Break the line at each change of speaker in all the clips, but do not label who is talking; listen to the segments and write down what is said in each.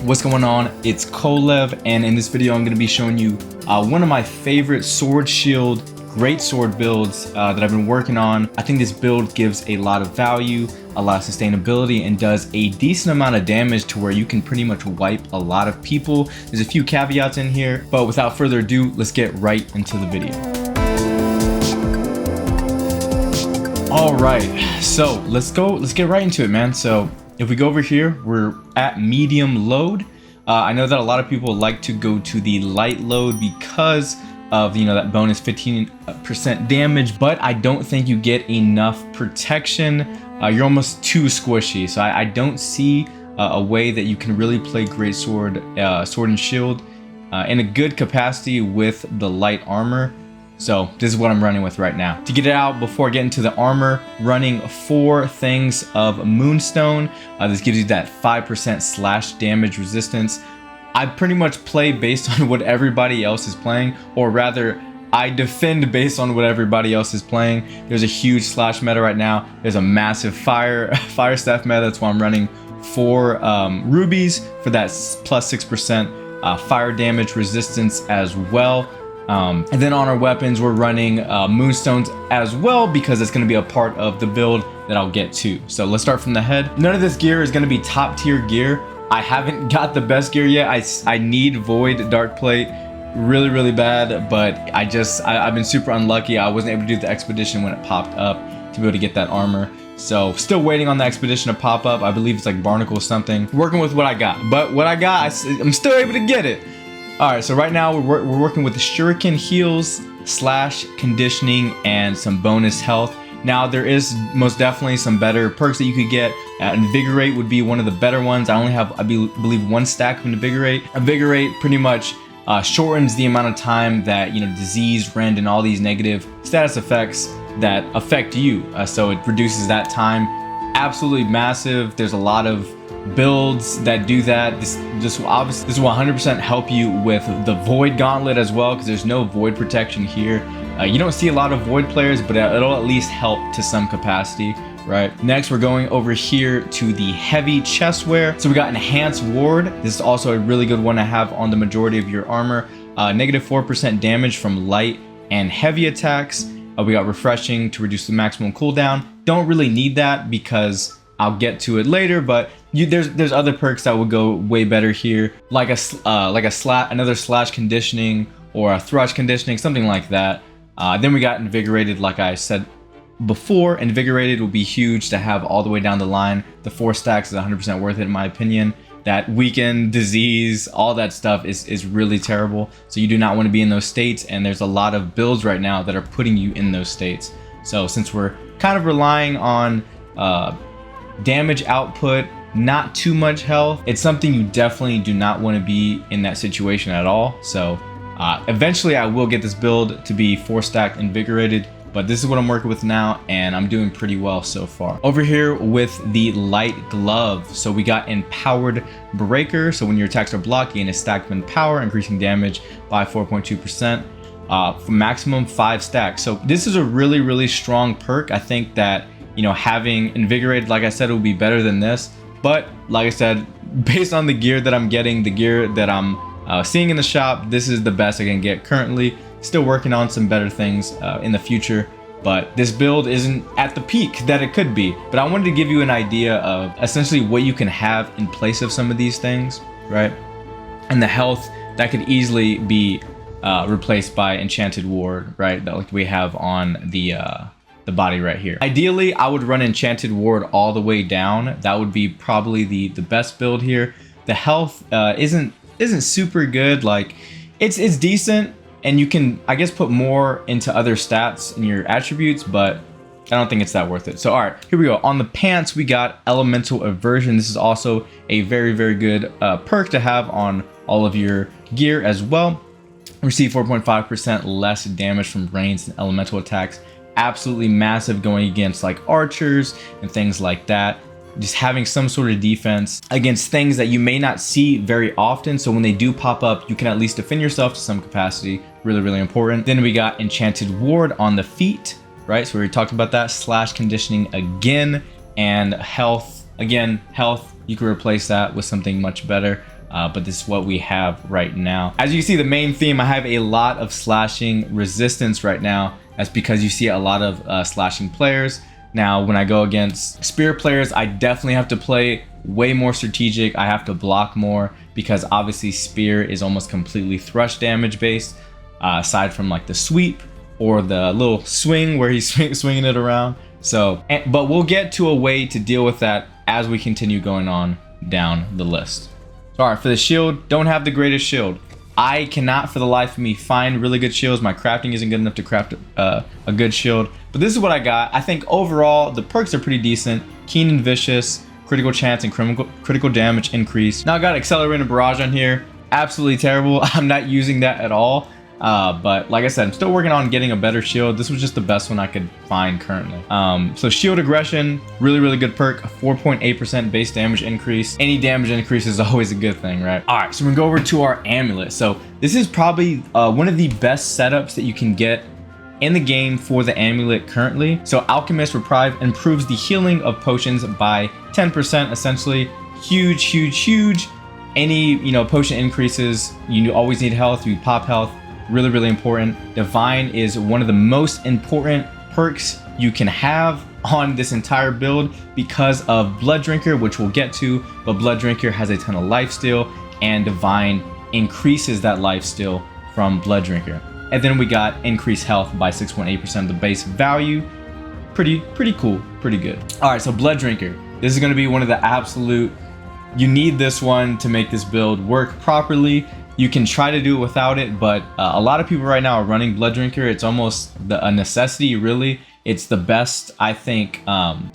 What's going on? It's Kolev, and in this video I'm going to be showing you one of my favorite sword shield Greatsword builds that I've been working on. I think this build gives a lot of value, a lot of sustainability, and does a decent amount of damage to where you can pretty much wipe a lot of people. There's a few caveats in here, but without further ado, let's get right into the video. All right, so let's get right into it, man. So if we go over here, we're at medium load. I know that a lot of people like to go to the light load because of, you know, that bonus 15% damage, but I don't think you get enough protection. You're almost too squishy, so I don't see a way that you can really play Greatsword, Sword and Shield in a good capacity with the light armor. So this is what I'm running with right now. To get it out before I get into the armor, running 4 things of Moonstone. This gives you that 5% slash damage resistance. I pretty much play based on what everybody else is playing, or rather I defend based on what everybody else is playing. There's a huge slash meta right now. There's a massive fire staff meta. That's why I'm running 4 rubies for that plus 6% fire damage resistance as well. And then on our weapons, we're running Moonstones as well, because it's going to be a part of the build that I'll get to. So let's start from the head. None of this gear is going to be top tier gear. I haven't got the best gear yet. I need Void Dark Plate really bad, but I've been super unlucky. I wasn't able to do the expedition when it popped up to be able to get that armor. So still waiting on the expedition to pop up. I believe it's like Barnacle something. Working with what I got, but what I got, I'm still able to get it. All right, so right now we're working with the Shuriken heals, slash conditioning, and some bonus health. Now there is most definitely some better perks that you could get. Invigorate would be one of the better ones. I only have, I believe, 1 stack of Invigorate. Invigorate pretty much shortens the amount of time that, you know, disease, rend, and all these negative status effects that affect you. So it reduces that time. Absolutely massive. There's a lot of builds that do that. This will 100% help you with the Void Gauntlet as well, because there's no Void protection here. You don't see a lot of Void players, but it'll at least help to some capacity, right? Next, we're going over here to the heavy chestwear. So we got Enhanced Ward. This is also a really good one to have on the majority of your armor. Negative 4% damage from light and heavy attacks. We got Refreshing to reduce the maximum cooldown. Don't really need that because I'll get to it later, but there's other perks that would go way better here, like another slash conditioning or a thrush conditioning, something like that. Then we got Invigorated. Like I said before, Invigorated will be huge to have all the way down the line. The 4 stacks is 100% worth it in my opinion. That weaken, disease, all that stuff is really terrible. So you do not want to be in those states, and there's a lot of builds right now that are putting you in those states. So since we're kind of relying on damage output, not too much health, it's something you definitely do not want to be in that situation at all. So eventually I will get this build to be 4 stacked Invigorated, but this is what I'm working with now, and I'm doing pretty well so far. Over here with the light glove, so we got Empowered Breaker. So when your attacks are blocked, you gain a stack of power, increasing damage by 4.2% for maximum 5 stacks. So this is a really strong perk. I think that, you know, having Invigorated, like I said, it will be better than this. But like I said, based on the gear that I'm getting, the gear that I'm seeing in the shop, this is the best I can get currently. Still working on some better things in the future, but this build isn't at the peak that it could be. But I wanted to give you an idea of essentially what you can have in place of some of these things, right? And the health that could easily be replaced by Enchanted Ward, right? That like we have on the body right here. Ideally, I would run Enchanted Ward all the way down. That would be probably the best build here. The health isn't super good. Like it's decent, and you can, I guess, put more into other stats in your attributes, but I don't think it's that worth it. So all right, here we go. On the pants, we got Elemental Aversion. This is also a very good perk to have on all of your gear as well. Receive 4.5% less damage from ranged and elemental attacks. Absolutely massive going against like archers and things like that. Just having some sort of defense against things that you may not see very often, so when they do pop up, you can at least defend yourself to some capacity. Really important. Then we got Enchanted Ward on the feet, right? So we talked about that. Slash conditioning again, and health. Again, health, you can replace that with something much better. but this is what we have right now. As you see, the main theme, I have a lot of slashing resistance right now. That's because you see a lot of slashing players. Now, when I go against spear players, I definitely have to play way more strategic. I have to block more because obviously spear is almost completely thrust damage based, aside from like the sweep or the little swing where he's swinging it around. So, but we'll get to a way to deal with that as we continue going on down the list. So, all right, for the shield, don't have the greatest shield. I cannot for the life of me find really good shields. My crafting isn't good enough to craft a good shield, but this is what I got. I think overall the perks are pretty decent. Keen and Vicious, critical chance and critical damage increase. Now I got Accelerated Barrage on here. Absolutely terrible. I'm not using that at all. But like I said, I'm still working on getting a better shield. This was just the best one I could find currently. So Shield Aggression, really good perk, 4.8% base damage increase. Any damage increase is always a good thing, right? All right, so we're gonna go over to our amulet. So this is probably one of the best setups that you can get in the game for the amulet currently. So Alchemist Reprieve improves the healing of potions by 10%, essentially. Huge. Any, potion increases, you always need health, you pop health. Really important. Divine is one of the most important perks you can have on this entire build because of Blood Drinker, which we'll get to, but Blood Drinker has a ton of lifesteal and Divine increases that lifesteal from Blood Drinker. And then we got increased health by 6.8% of the base value. Pretty cool, pretty good. All right, so Blood Drinker. This is gonna be one of the absolute, you need this one to make this build work properly. You can try to do it without it, but a lot of people right now are running Blood Drinker. It's almost a necessity, really. It's the best, I think,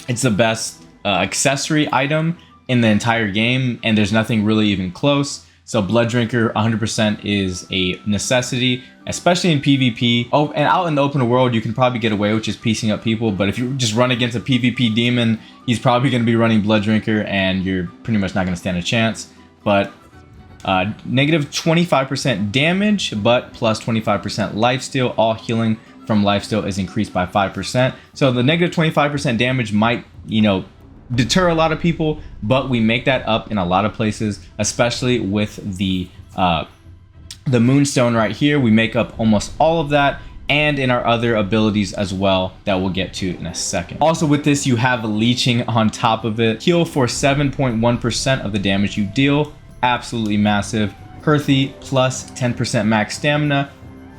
it's the best accessory item in the entire game, and there's nothing really even close. So Blood Drinker 100% is a necessity, especially in PvP. Oh, and out in the open world, you can probably get away with just piecing up people, but if you just run against a PvP demon, he's probably going to be running Blood Drinker, and you're pretty much not going to stand a chance. But negative 25% damage, but plus 25% lifesteal. All healing from lifesteal is increased by 5%. So the negative 25% damage might, deter a lot of people, but we make that up in a lot of places, especially with the Moonstone right here. We make up almost all of that, and in our other abilities as well that we'll get to in a second. Also with this, you have leeching on top of it. Heal for 7.1% of the damage you deal. Absolutely massive. Earthy plus 10% max stamina,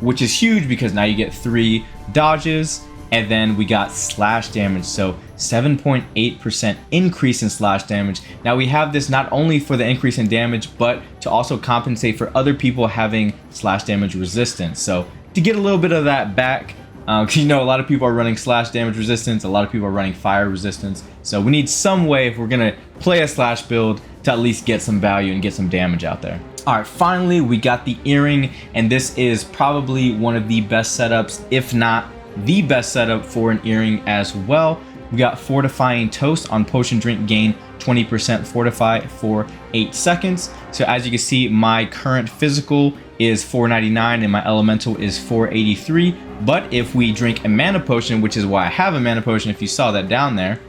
which is huge because now you get 3 dodges. And then we got slash damage, so 7.8% increase in slash damage. Now we have this not only for the increase in damage, but to also compensate for other people having slash damage resistance. So to get a little bit of that back, a lot of people are running slash damage resistance, a lot of people are running fire resistance. So we need some way, if we're gonna play a slash build, to at least get some value and get some damage out there. All right, finally, we got the earring, and this is probably one of the best setups, if not the best setup for an earring as well. We got Fortifying Toast on potion drink, gain 20% fortify for 8 seconds. So as you can see, my current physical is 499 and my elemental is 483. But if we drink a mana potion, which is why I have a mana potion, if you saw that down there,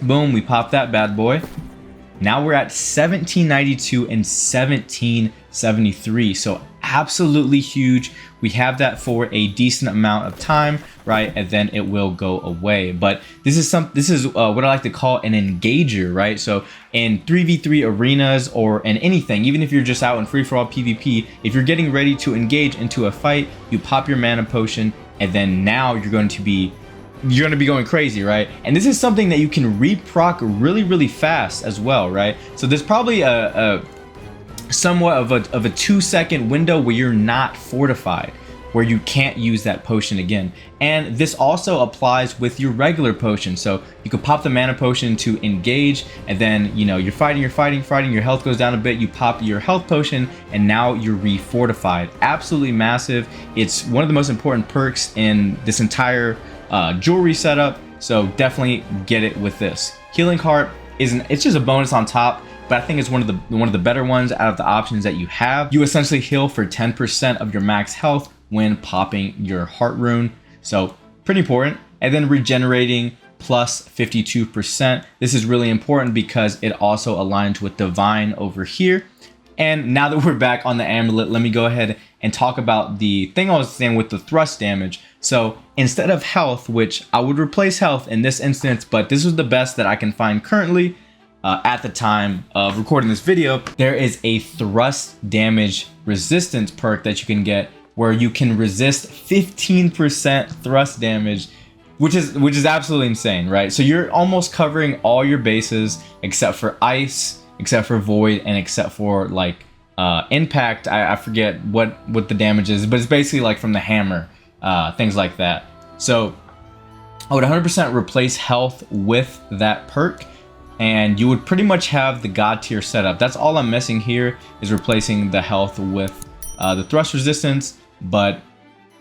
boom, we pop that bad boy. Now we're at 1792 and 1773. So absolutely huge. We have that for a decent amount of time, right? And then it will go away. But this is what I like to call an engager, right? So in 3v3 arenas or in anything, even if you're just out in free-for-all PvP, if you're getting ready to engage into a fight, you pop your mana potion, and then now you're going to be going crazy, right? And this is something that you can reproc really fast as well, right? So there's probably a somewhat of a 2-second window where you're not fortified, where you can't use that potion again. And this also applies with your regular potion. So you could pop the mana potion to engage, and then you're fighting, your health goes down a bit, you pop your health potion, and now you're refortified. Absolutely massive. It's one of the most important perks in this entire jewelry setup, so definitely get it with this. Healing Heart it's just a bonus on top, but I think it's one of the better ones out of the options that you have. You essentially heal for 10% of your max health when popping your heart rune, so pretty important. And then regenerating plus 52%. This is really important because it also aligns with Divine over here. And now that we're back on the amulet, let me go ahead and talk about the thing I was saying with the thrust damage. So instead of health, which I would replace health in this instance, but this was the best that I can find currently at the time of recording this video, there is a thrust damage resistance perk that you can get where you can resist 15% thrust damage, which is absolutely insane, right? So you're almost covering all your bases except for ice, except for void, and except for like impact. I forget what the damage is, but it's basically like from the hammer, things like that. So I would 100% replace health with that perk, and you would pretty much have the god tier setup. That's all I'm missing here, is replacing the health with the thrust resistance. But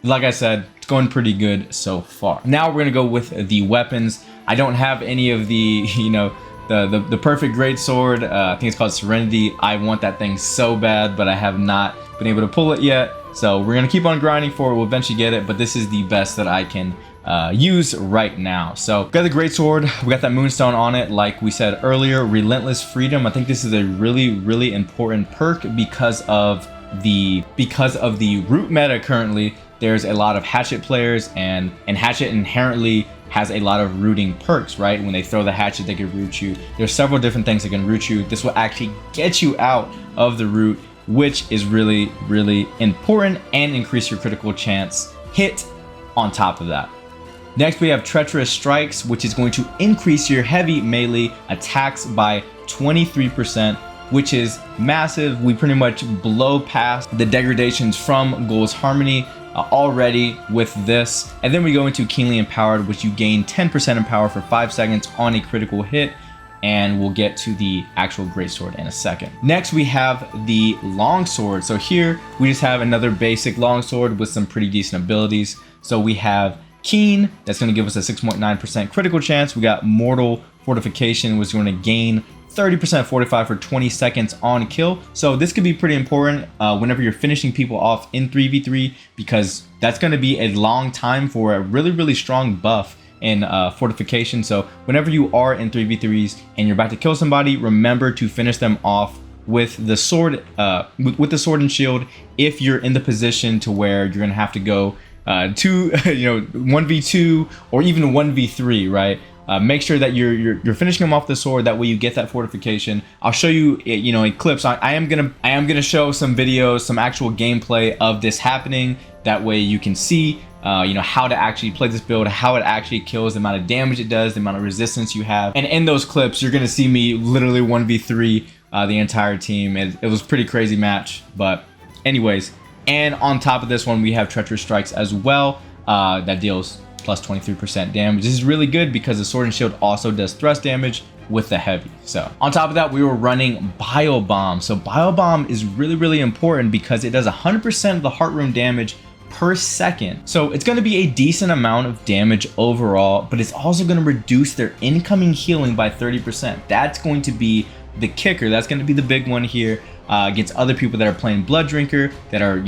like I said, it's going pretty good so far. Now we're gonna go with the weapons. I don't have any of the, you know, the perfect Greatsword. I think it's called Serenity. I want that thing so bad, but I have not been able to pull it yet. So we're gonna keep on grinding for it. We'll eventually get it, but this is the best that I can use right now. So got the Greatsword. We got that Moonstone on it. Like we said earlier, Relentless Freedom. I think this is a really important perk because of the root meta currently. There's a lot of hatchet players, and hatchet inherently has a lot of rooting perks, right? When they throw the hatchet, they can root you. There's several different things that can root you. This will actually get you out of the root, which is really important, and increase your critical chance hit on top of that. Next, we have Treacherous Strikes, which is going to increase your heavy melee attacks by 23%, which is massive. We pretty much blow past the degradations from Ghoul's Harmony already with this. And then we go into Keenly Empowered, which you gain 10% empower for 5 seconds on a critical hit. And we'll get to the actual Greatsword in a second. Next, we have the Longsword. So here we just have another basic Longsword with some pretty decent abilities. So we have Keen, that's going to give us a 6.9% critical chance. We got Mortal Fortification, which is going to gain 30% fortify for 20 seconds on kill. So this could be pretty important whenever you're finishing people off in 3v3, because that's going to be a long time for a really strong buff in fortification. So whenever you are in 3v3s and you're about to kill somebody, remember to finish them off with the sword, with the sword and shield. If you're in the position to where you're gonna have to go to 1v2 or even 1v3, right? Make sure that you're finishing them off the sword. That way you get that fortification. I'll show you, in clips. I am gonna show some videos, some actual gameplay of this happening. That way you can see, how to actually play this build, how it actually kills, the amount of damage it does, the amount of resistance you have. And in those clips, you're gonna see me literally 1v3 the entire team. It was a pretty crazy match, but anyways. And on top of this one, we have Treacherous Strikes as well. That deals plus 23% damage. This is really good because the Sword and Shield also does thrust damage with the heavy. So on top of that, we were running Bio Bomb. So Bio Bomb is really important because it does 100% of the heart rune damage per second. So it's going to be a decent amount of damage overall, but it's also going to reduce their incoming healing by 30%. That's going to be the kicker. That's going to be the big one here against other people that are playing Blood Drinker, that are,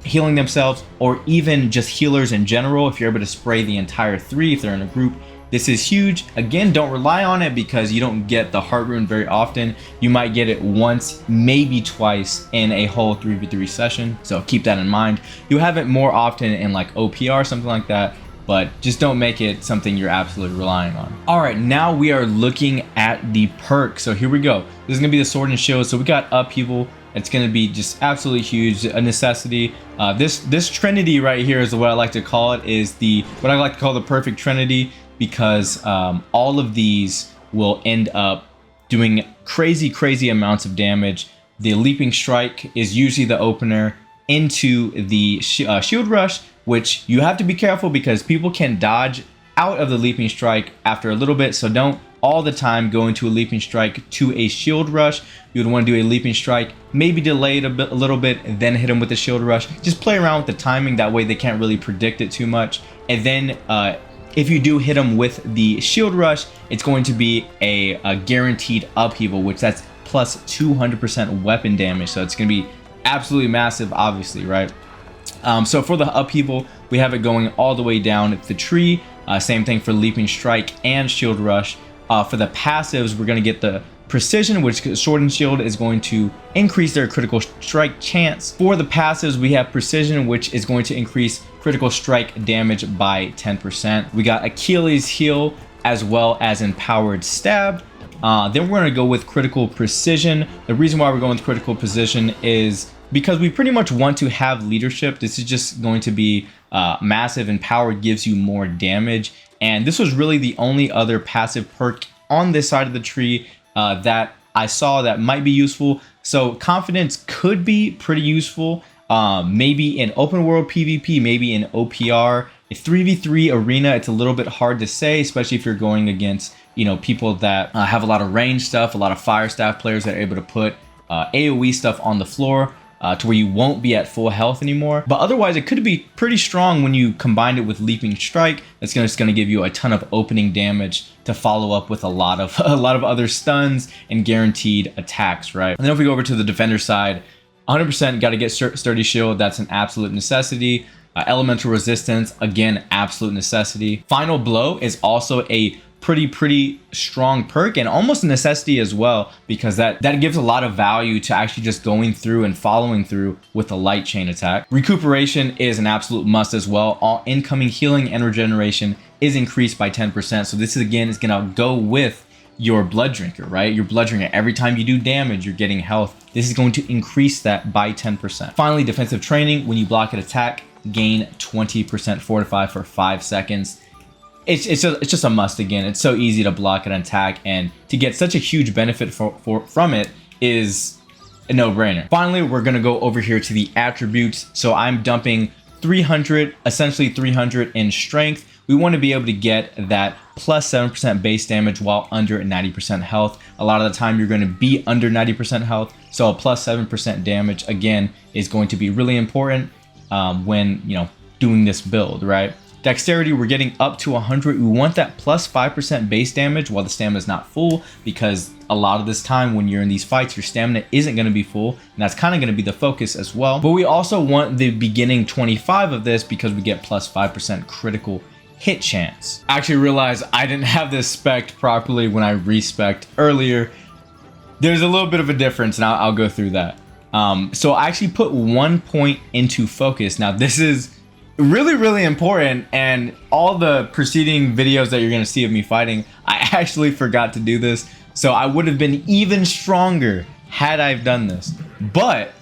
healing themselves, or even just healers in general. If you're able to spray the entire 3 if they're in a group, this is huge. Again, don't rely on it because you don't get the heart rune very often. You might get it once, maybe twice in a whole 3v3 session, so keep that in mind. You have it more often in like OPR, something like that, but just don't make it something you're absolutely relying on. All right, now we are looking at the perk. So here we go. This is gonna be the Sword and Shield. So we got Upheaval. It's going to be just absolutely huge, a necessity. This Trinity right here is what I like to call it, is what I like to call the perfect Trinity, because all of these will end up doing crazy amounts of damage. The Leaping Strike is usually the opener into the Shield Rush, which you have to be careful because people can dodge out of the Leaping Strike after a little bit, so don't all the time go into a Leaping Strike to a Shield Rush. You would want to do a Leaping Strike, maybe delay it a little bit, and then hit them with the Shield Rush. Just play around with the timing, that way they can't really predict it too much. And then if you do hit them with the Shield Rush, it's going to be a guaranteed Upheaval, which that's plus 200% weapon damage. So it's going to be absolutely massive, obviously, right? So for the Upheaval, we have it going all the way down at the tree. Same thing for Leaping Strike and Shield Rush. For the passives, we're going to get the precision, which sword and shield is going to increase their critical strike chance. For the passives, we have precision, which is going to increase critical strike damage by 10%. We got Achilles heel as well as empowered stab. Then we're going to go with critical precision. The reason why we're going with critical precision is because we pretty much want to have leadership. This is just going to be massive, and power gives you more damage. And this was really the only other passive perk on this side of the tree that I saw that might be useful. So confidence could be pretty useful. Maybe in open world PvP, maybe in OPR. A 3v3 arena, it's a little bit hard to say, especially if you're going against, you know, people that have a lot of range stuff, a lot of fire staff players that are able to put AoE stuff on the floor to where you won't be at full health anymore. But otherwise, it could be pretty strong when you combine it with leaping strike. It's just going to give you a ton of opening damage to follow up with a lot of other stuns and guaranteed attacks, right? And then if we go over to the defender side, 100% got to get sturdy shield. That's an absolute necessity. Elemental resistance, again, absolute necessity. Final blow is also a pretty strong perk and almost a necessity as well, because that gives a lot of value to actually just going through and following through with a light chain attack. Recuperation is an absolute must as well. All incoming healing and regeneration is increased by 10%. So this is, again, is gonna go with your blood drinker, right? Your blood drinker, every time you do damage, you're getting health. This is going to increase that by 10%. Finally, defensive training, when you block an attack, gain 20% fortify for 5 seconds. It's just a must. Again, it's so easy to block an attack, and to get such a huge benefit from it is a no-brainer. Finally, we're gonna go over here to the attributes. So I'm dumping 300, essentially 300 in strength. We want to be able to get that plus 7% base damage while under 90% health. A lot of the time you're going to be under 90% health, so a plus 7% damage again is going to be really important when, you know, doing this build, right? Dexterity, we're getting up to 100. We want that plus 5% base damage while the stamina is not full, because a lot of this time when you're in these fights, your stamina isn't going to be full, and that's kind of going to be the focus as well. But we also want the beginning 25 of this because we get plus 5% critical hit chance. I actually realized I didn't have this spec'd properly when I respec'd earlier. There's a little bit of a difference, and I'll go through that. So I actually put 1 point into focus. Now this is really important, and all the preceding videos that you're going to see of me fighting, I actually forgot to do this. So I would have been even stronger had I've done this. But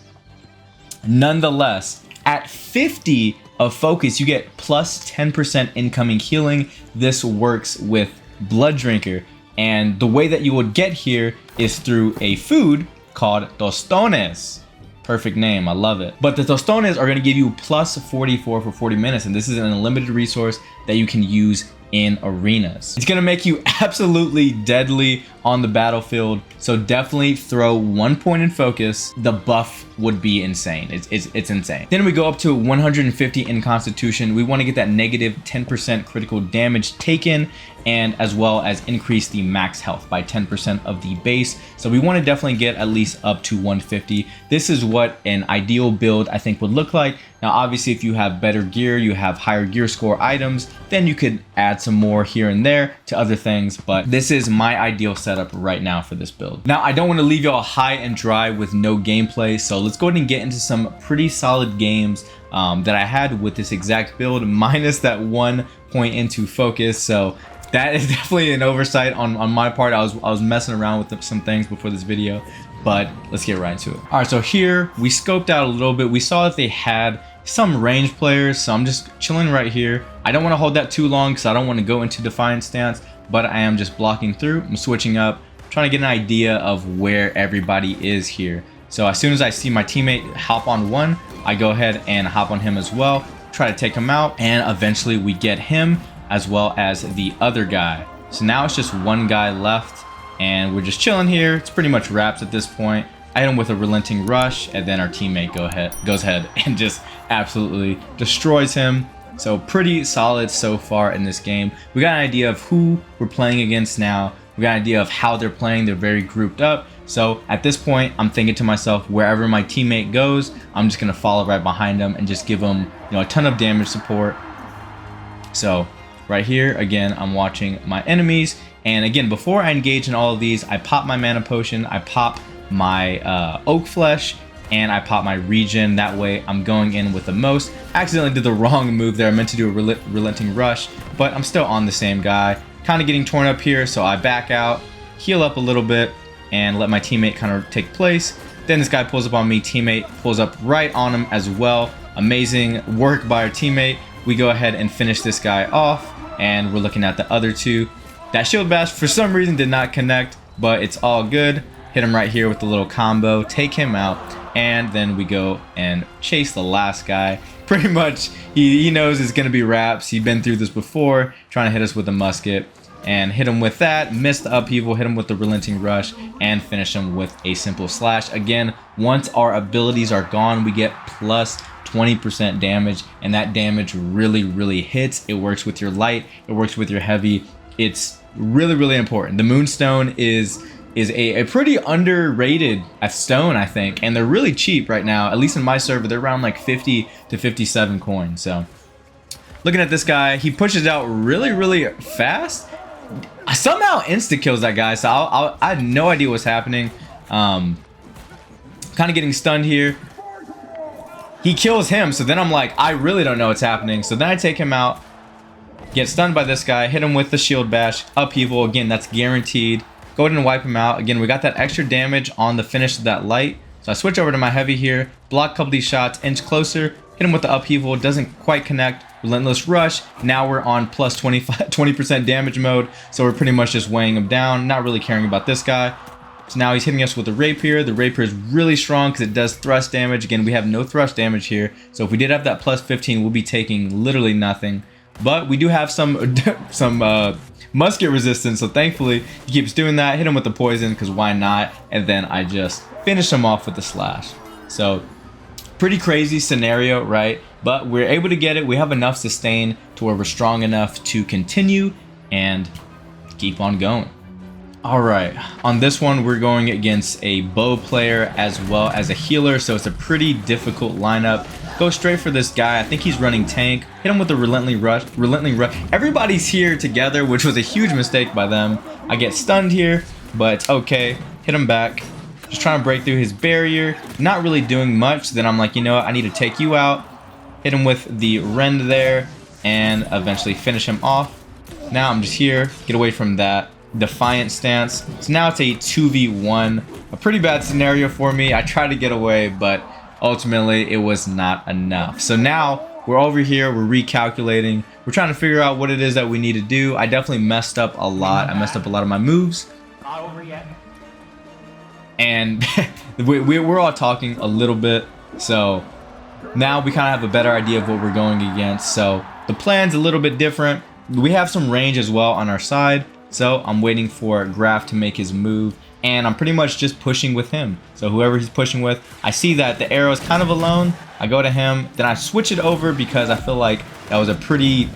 nonetheless, at 50 of focus, you get plus 10% incoming healing. This works with Blood Drinker, and the way that you would get here is through a food called tostones. Perfect name, I love it. But the tostones are going to give you plus 44 for 40 minutes, and this is an unlimited resource that you can use in arenas. It's going to make you absolutely deadly on the battlefield, so definitely throw 1 point in focus. The buff would be insane. It's insane. Then we go up to 150 in constitution. We want to get that negative 10% critical damage taken, and as well as increase the max health by 10% of the base. So we want to definitely get at least up to 150. This is what an ideal build I think would look like. Now obviously if you have better gear, you have higher gear score items, then you could add some more here and there to other things, but this is my ideal setup right now for this build. Now I don't want to leave y'all high and dry with no gameplay, so let's go ahead and get into some pretty solid games that I had with this exact build, minus that 1 point into focus. So that is definitely an oversight on my part. I was messing around with some things before this video, but let's get right into it. All right, so here we scoped out a little bit. We saw that they had some range players, so I'm just chilling right here. I don't want to hold that too long because I don't want to go into defiant stance, but I am just blocking through. I'm switching up, trying to get an idea of where everybody is here. So as soon as I see my teammate hop on one, I go ahead and hop on him as well, try to take him out, and eventually we get him as well as the other guy. So now it's just one guy left, and we're just chilling here. It's pretty much wraps at this point. I hit him with a relenting rush, and then our teammate goes ahead and just absolutely destroys him. So pretty solid so far in this game. We got an idea of who we're playing against now. We got an idea of how they're playing. They're very grouped up. So at this point, I'm thinking to myself, wherever my teammate goes, I'm just gonna follow right behind him and just give him, you know, a ton of damage support. So right here, again, I'm watching my enemies. And again, before I engage in all of these, I pop my mana potion, I pop my oak flesh, and I pop my regen. That way I'm going in with the most. Accidentally did the wrong move there. I meant to do a relenting rush, but I'm still on the same guy. Kind of getting torn up here, so I back out, heal up a little bit, and let my teammate kind of take place. Then this guy pulls up on me, teammate pulls up right on him as well. Amazing work by our teammate. We go ahead and finish this guy off, and we're looking at the other two. That shield bash for some reason did not connect, but it's all good. Hit him right here with the little combo, take him out, and then we go and chase the last guy. Pretty much, he knows it's gonna be wraps. He's been through this before, trying to hit us with a musket, and hit him with that, missed the upheaval, hit him with the relenting rush, and finish him with a simple slash. Again, once our abilities are gone, we get plus 20% damage, and that damage really hits. It works with your light, it works with your heavy. It's really important. The Moonstone is a pretty underrated stone, I think, and they're really cheap right now. At least in my server, they're around like 50 to 57 coins. So looking at this guy, he pushes out really fast. I somehow insta kills that guy, so I had no idea what's happening. Kind of getting stunned here. He kills him, so then I'm like, I really don't know what's happening. So then I take him out, get stunned by this guy, hit him with the shield bash, upheaval. Again, that's guaranteed. Go ahead and wipe him out. Again, we got that extra damage on the finish of that light. So I switch over to my heavy here, block a couple of these shots, inch closer, hit him with the upheaval. It doesn't quite connect. Relentless rush. Now we're on plus 20% damage mode. So we're pretty much just weighing him down, not really caring about this guy. So now he's hitting us with the rapier. The rapier is really strong because it does thrust damage. Again, we have no thrust damage here. So if we did have that plus 15, we'll be taking literally nothing. But we do have some musket resistance, so thankfully he keeps doing that. Hit him with the poison because why not? And then I just finish him off with the slash. So pretty crazy scenario, right? But we're able to get it. We have enough sustain to where we're strong enough to continue and keep on going. All right, on this one we're going against a bow player as well as a healer, so it's a pretty difficult lineup. Go straight for this guy. I think he's running tank. Hit him with the relenting rush. Everybody's here together, which was a huge mistake by them. I get stunned here, but it's okay. Hit him back. Just trying to break through his barrier. Not really doing much. Then I'm like, you know what? I need to take you out. Hit him with the rend there, and eventually finish him off. Now I'm just here. Get away from that defiant stance. So now it's a 2v1. A pretty bad scenario for me. I tried to get away, but ultimately it was not enough. So now we're over here, we're recalculating, we're trying to figure out what it is that we need to do. I definitely messed up a lot. I messed up a lot of my moves.
Not over yet.
And we're all talking a little bit, so now we kind of have a better idea of what we're going against. So the plan's a little bit different. We have some range as well on our side, so I'm waiting for Graf to make his move, and I'm pretty much just pushing with him. So whoever he's pushing with, I see that the arrow is kind of alone. I go to him, then I switch it over because I feel like that was a pretty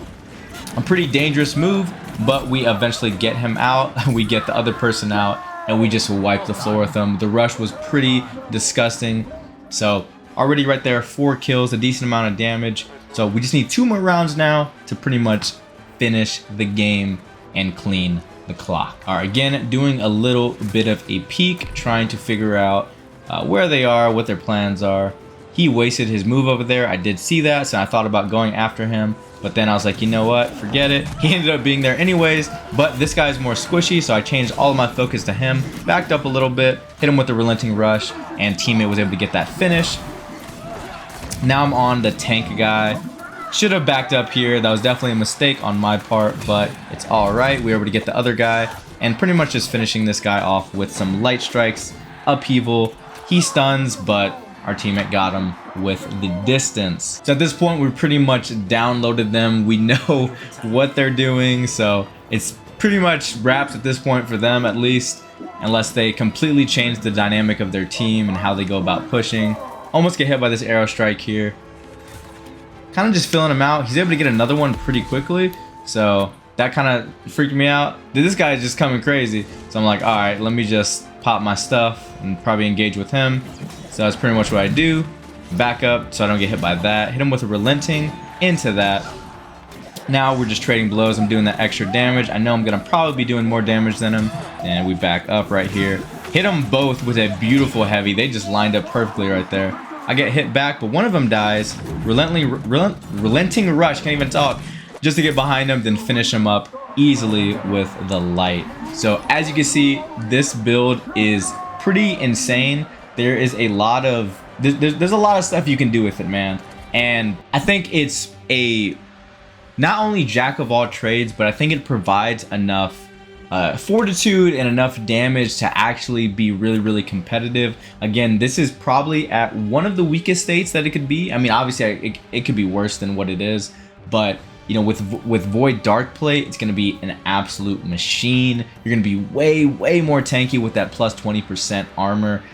dangerous move, but we eventually get him out. We get the other person out, and we just wipe the floor with them. The rush was pretty disgusting. So already right there, 4 kills, a decent amount of damage. So we just need 2 more rounds now to pretty much finish the game and clean the clock. All right, again, doing a little bit of a peek, trying to figure out where they are, what their plans are. He wasted his move over there. I did see that, so I thought about going after him, but then I was like, you know what, forget it. He ended up being there anyways, but this guy's more squishy, so I changed all of my focus to him, backed up a little bit, hit him with the relenting rush, and teammate was able to get that finish. Now I'm on the tank guy. Should have backed up here. That was definitely a mistake on my part, but it's all right. We were able to get the other guy and pretty much just finishing this guy off with some light strikes, upheaval. He stuns, but our teammate got him with the distance. So at this point, we pretty much downloaded them. We know what they're doing, so it's pretty much wraps at this point for them, at least, unless they completely change the dynamic of their team and how they go about pushing. Almost get hit by this arrow strike here. Kind of just filling him out. He's able to get another one pretty quickly, so that kind of freaked me out. This guy is just coming crazy, so I'm like, all right, let me just pop my stuff and probably engage with him. So that's pretty much what I do. Back up so I don't get hit by that. Hit him with a relenting into that, Now we're just trading blows. I'm doing that extra damage. I know I'm gonna probably be doing more damage than him. And we back up right here. Hit them both with a beautiful heavy. They just lined up perfectly right there. I get hit back, but one of them dies. Relenting rush, can't even talk. Just to get behind him, then finish him up easily with the light. So as you can see, this build is pretty insane. There is a lot of there's a lot of stuff you can do with it, man. And I think it's a not only jack of all trades, but I think it provides enough fortitude and enough damage to actually be really competitive. Again, this is probably at one of the weakest states that it could be. I mean, obviously it could be worse than what it is, but you know, with Void Dark Plate, it's going to be an absolute machine. You're going to be way more tanky with that plus 20% armor.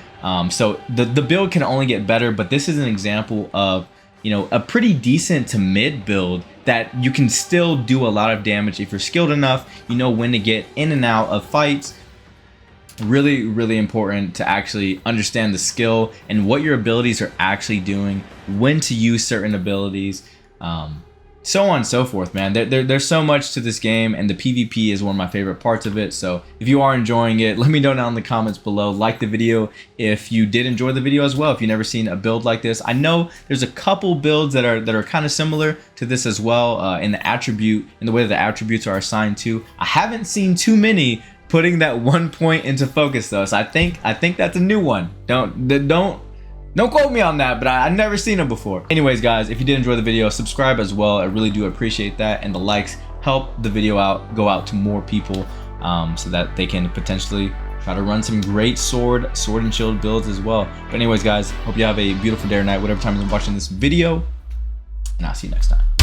So the build can only get better, but this is an example of, you know, a pretty decent to mid build that you can still do a lot of damage if you're skilled enough. You know when to get in and out of fights. Really important to actually understand the skill and what your abilities are actually doing, when to use certain abilities, so on and so forth, man. There's so much to this game, and the PvP is one of my favorite parts of it. So if you are enjoying it, let me know down in the comments below. Like the video if you did enjoy the video as well, if you've never seen a build like this. I know there's a couple builds that are kind of similar to this as well, in the way that the attributes are assigned to. I haven't seen too many putting that 1 point into focus though, so I think that's a new one. Don't quote me on that, but I've never seen it before. Anyways, guys, if you did enjoy the video, subscribe as well. I really do appreciate that. And the likes help the video go out to more people, so that they can potentially try to run some great sword and shield builds as well. But anyways, guys, hope you have a beautiful day or night, whatever time you're watching this video. And I'll see you next time.